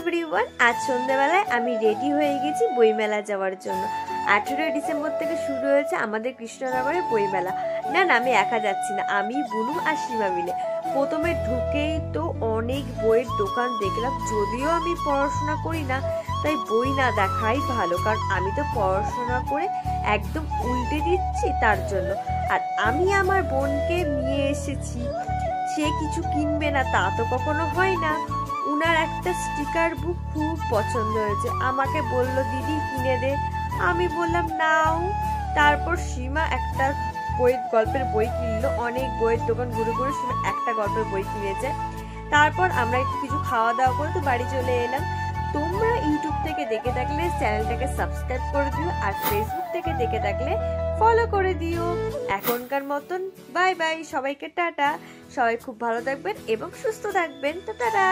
Everyone, আজ সন্ধ্যাবেলায় আমি রেডি হয়ে গেছি বইমেলা যাওয়ার জন্য। 18 ডিসেম্বর থেকে শুরু হয়েছে আমাদের কৃষ্ণনগরে বইমেলা। না না, আমি একা যাচ্ছি না, আমি বুনু আর সীমা মিলে। প্রথমে ঢুকেই তো অনেক বইয়ের দোকান দেখলাম। যদিও আমি পড়াশোনা করি না, তাই বই না দেখাই ভালো, কারণ আমি তো পড়াশোনা করে একদম উল্টে দিচ্ছি তার জন্য। আর আমি আমার বোনকে নিয়ে এসেছি, সে কিছু কিনবে না তা তো কখনো হয় না। উনার একটা স্টিকার বুক খুব পছন্দ হয়েছে, আমাকে বলল দিদি কিনে দে। আমি বললাম নাও। তারপর সীমা একটা গল্পের বই কিনলো। অনেক বইয়ের দোকান ঘুরে ঘুরে সীমা একটা গল্পের বই কিনেছে। তারপর আমরা একটু কিছু খাওয়া দাওয়া করে তো বাড়ি চলে এলাম। তোমরা ইউটিউব থেকে দেখে থাকলে চ্যানেলটাকে সাবস্ক্রাইব করে দিও, আর ফেসবুক থেকে দেখে থাকলে ফলো করে দিও। এখনকার মতন বাই বাই, সবাইকে টাটা। সবাই খুব ভালো থাকবেন এবং সুস্থ থাকবেন। টাটা।